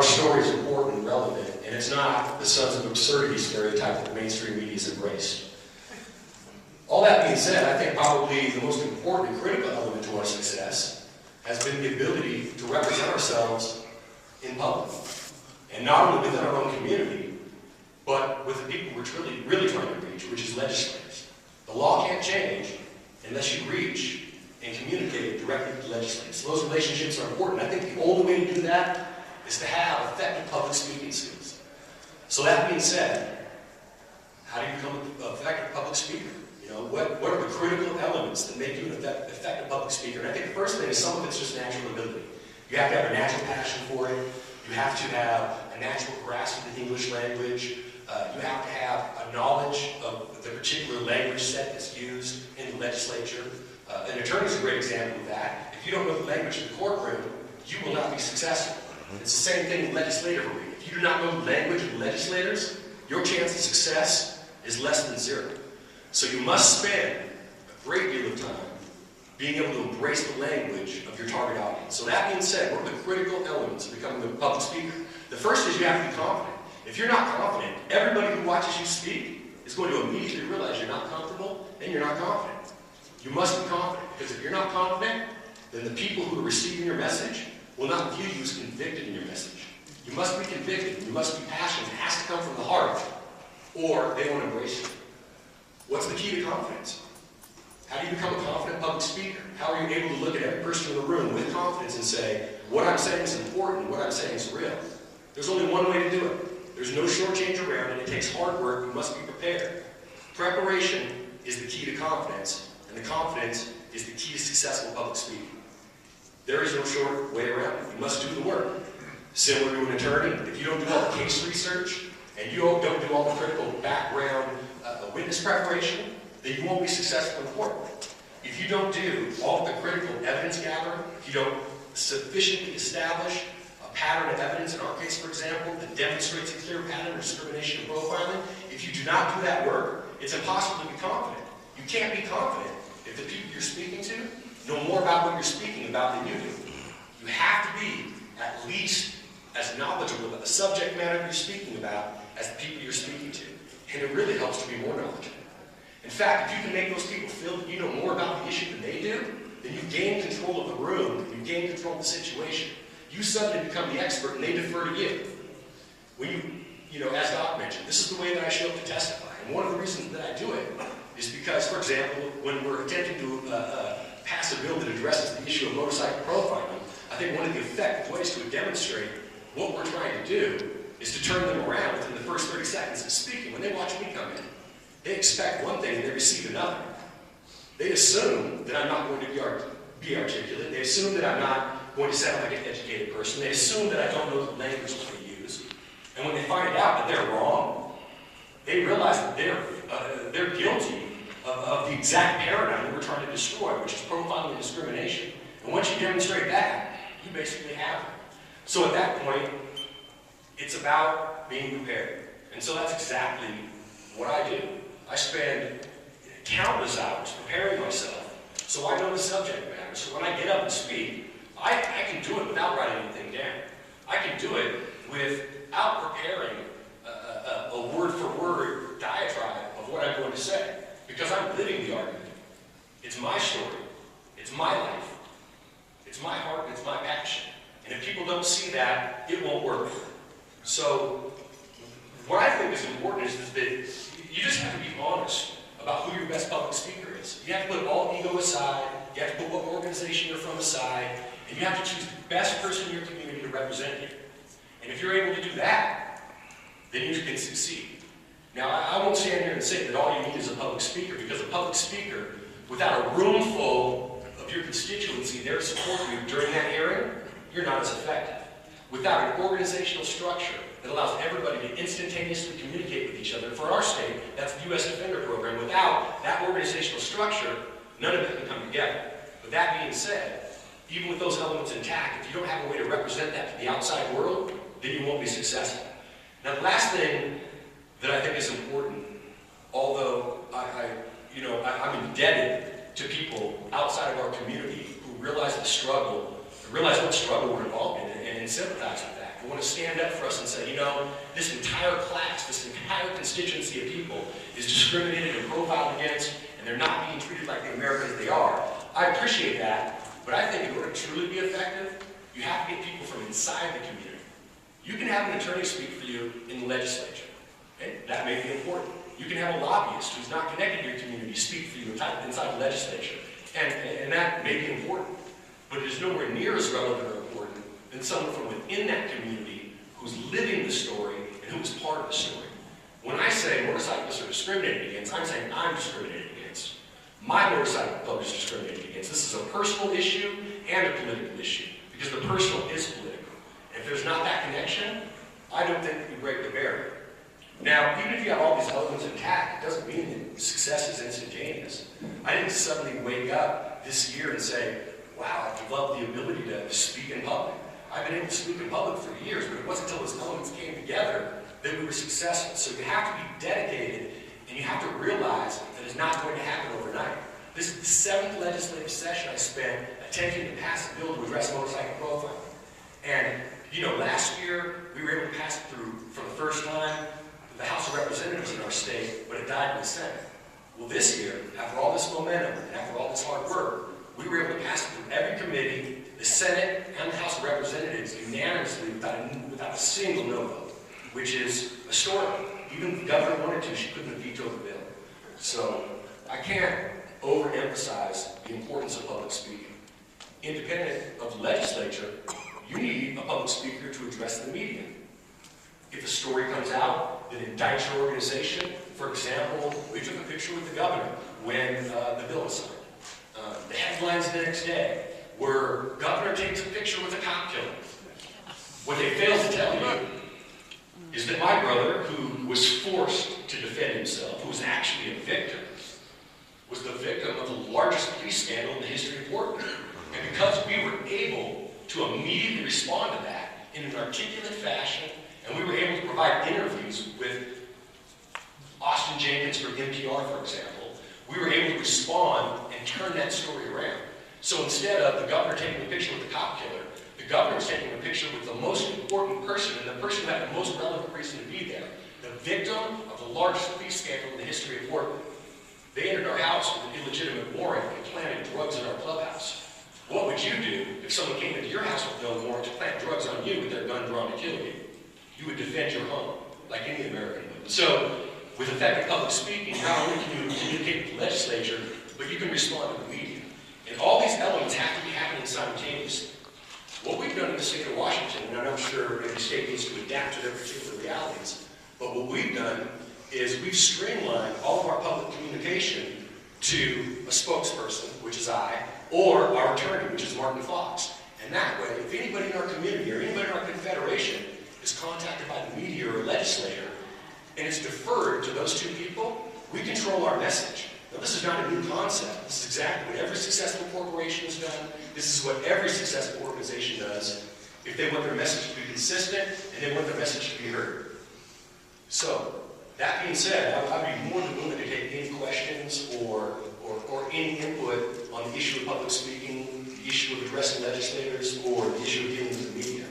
our story is important and relevant, and it's not the sons of absurdity stereotype that the mainstream media has embraced. All that being said, I think probably the most important and critical element to our success has been the ability to represent ourselves in public. And not only within our own community, but with the people we're really trying to reach, which is legislators. The law can't change unless you reach and communicate directly with legislators. So those relationships are important. I think the only way to do that is to have effective public speaking skills. So that being said, how do you become an effective public speaker? You know, what are the critical elements that make you an effective public speaker? And I think the first thing is some of it's just natural ability. You have to have a natural passion for it. You have to have a natural grasp of the English language. You have to have a knowledge of the particular language set that's used in the legislature. An attorney is a great example of that. If you don't know the language of the courtroom, you will not be successful. It's the same thing with legislative arena. If you do not know the language of the legislators, your chance of success is less than zero. So you must spend a great deal of time being able to embrace the language of your target audience. So that being said, what are the critical elements of becoming a public speaker? The first is you have to be confident. If you're not confident, everybody who watches you speak is going to immediately realize you're not comfortable and you're not confident. You must be confident, because if you're not confident, then the people who are receiving your message will not view you as convicted in your message. You must be convicted, you must be passionate. It has to come from the heart, or they won't embrace you. What's the key to confidence? How do you become a confident public speaker? How are you able to look at every person in the room with confidence and say, what I'm saying is important, what I'm saying is real? There's only one way to do it. There's no shortchange around it. It takes hard work. You must be prepared. Preparation is the key to confidence, and the confidence is the key to successful public speaking. There is no short way around it. You must do the work. Similar to an attorney, if you don't do all the case research, and you don't do all the critical background witness preparation, then you won't be successful in court. If you don't do all the critical evidence gathering, if you don't sufficiently establish a pattern of evidence, in our case, for example, that demonstrates a clear pattern of discrimination and profiling, if you do not do that work, it's impossible to be confident. You can't be confident if the people you're speaking to know more about what you're speaking about than you do. You have to be at least as knowledgeable about the subject matter you're speaking about as the people you're speaking to. And it really helps to be more knowledgeable. In fact, if you can make those people feel that you know more about the issue than they do, then you gain control of the room, you gain control of the situation. You suddenly become the expert and they defer to you. When you know, as Doc mentioned, this is the way that I show up to testify. And one of the reasons that I do it is because, for example, when we're attempting to pass a bill that addresses the issue of motorcycle profiling, I think one of the effective ways to demonstrate what we're trying to do is to turn them around within the first 30 seconds of speaking. When they watch me come in, they expect one thing and they receive another. They assume that I'm not going to be articulate. They assume that I'm not going to sound like an educated person. They assume that I don't know the language that they use. And when they find out that they're wrong, they realize that they're guilty of the exact paradigm that we're trying to destroy, which is profiling and discrimination. And once you demonstrate that, you basically have it. So at that point, it's about being prepared. And so that's exactly what I do. I spend countless hours preparing myself so I know the subject matter. So when I get up and speak, I can do it without writing anything down. I can do it without preparing a word-for-word diatribe of what I'm going to say, because I'm living the argument. It's my story. It's my life. It's my heart and it's my passion. And if people don't see that, it won't work. So what I think is important is that you just have to be honest about who your best public speaker is. You have to put all ego aside. You have to put what organization you're from aside. And you have to choose the best person in your community to represent you. And if you're able to do that, then you can succeed. Now, I won't stand here and say that all you need is a public speaker, because a public speaker, without a room full of your constituency there to support you during that hearing, you're not as effective. Without an organizational structure that allows everybody to instantaneously communicate with each other, for our state, that's the U.S. Defender Program. Without that organizational structure, none of it can come together. But that being said, even with those elements intact, if you don't have a way to represent that to the outside world, then you won't be successful. Now, the last thing that I think is important, although I'm indebted to people outside of our community who realize the struggle, realize what struggle we're involved in, and sympathize with that. who want to stand up for us and say, you know, this entire class, this entire constituency of people is discriminated and profiled against, and they're not being treated like the Americans they are. I appreciate that, but I think in order to truly be effective, you have to get people from inside the community. You can have an attorney speak for you in the legislature. Okay? That may be important. You can have a lobbyist who's not connected to your community speak for you inside the legislature. And that may be important. But it is nowhere near as relevant or important than someone from within that community who's living the story and who is part of the story. When I say motorcyclists are discriminated against, I'm saying I'm discriminated against. My motorcycle club is discriminated against. This is a personal issue and a political issue, because the personal is political. And if there's not that connection, I don't think that you break the barrier. Now, even if you have all these elements intact, it doesn't mean that success is instantaneous. I didn't suddenly wake up this year and say, wow, I've developed the ability to speak in public. I've been able to speak in public for years, but it wasn't until those elements came together that we were successful. So you have to be dedicated, and you have to realize that it's not going to happen overnight. This is the 7th legislative session I spent attempting to pass a bill to address motorcycle profiling. And, you know, last year, we were able to pass it through for the first time the House of Representatives in our state, but it died in the Senate. Well, this year, after all this momentum and after all this hard work, we were able to pass it through every committee, the Senate and the House of Representatives unanimously without a single no vote, which is historic. Even if the governor wanted to, she couldn't have vetoed the bill. So I can't overemphasize the importance of public speaking. Independent of the legislature, you need a public speaker to address the media. If a story comes out that indicts your organization, for example, we took a picture with the governor when the bill was signed. The headlines the next day were, governor takes a picture with a cop killer. What they failed to tell you is that my brother, who was forced to defend himself, who was actually a victim, was the victim of the largest police scandal in the history of Portland. And because we were able to immediately respond to that in an articulate fashion, and we were able to provide interviews with Austin Jenkins from NPR, for example, we were able to respond and turn that story around. So instead of the governor taking a picture with the cop killer, the governor was taking a picture with the most important person and the person who had the most relevant reason to be there, the victim of the largest police scandal in the history of Portland. They entered our house with an illegitimate warrant and planted drugs in our clubhouse. What would you do if someone came into your house with no warrant to plant drugs on you with their gun drawn to kill you? You would defend your home, like any American would. So, with effective public speaking, not only can you communicate with the legislature, but you can respond to the media. And all these elements have to be happening simultaneously. What we've done in the state of Washington, and I'm sure every state needs to adapt to their particular realities, but what we've done is we've streamlined all of our public communication to a spokesperson, which is I, or our attorney, which is Martin Fox. And that way, if anybody in our community or anybody in our confederation is contacted by the media or a legislator, and it's deferred to those two people, we control our message. Now, this is not a new concept. This is exactly what every successful corporation has done. This is what every successful organization does if they want their message to be consistent and they want their message to be heard. So, that being said, I'd be more than willing to take any questions or any input on the issue of public speaking, the issue of addressing legislators, or the issue of dealing with the media.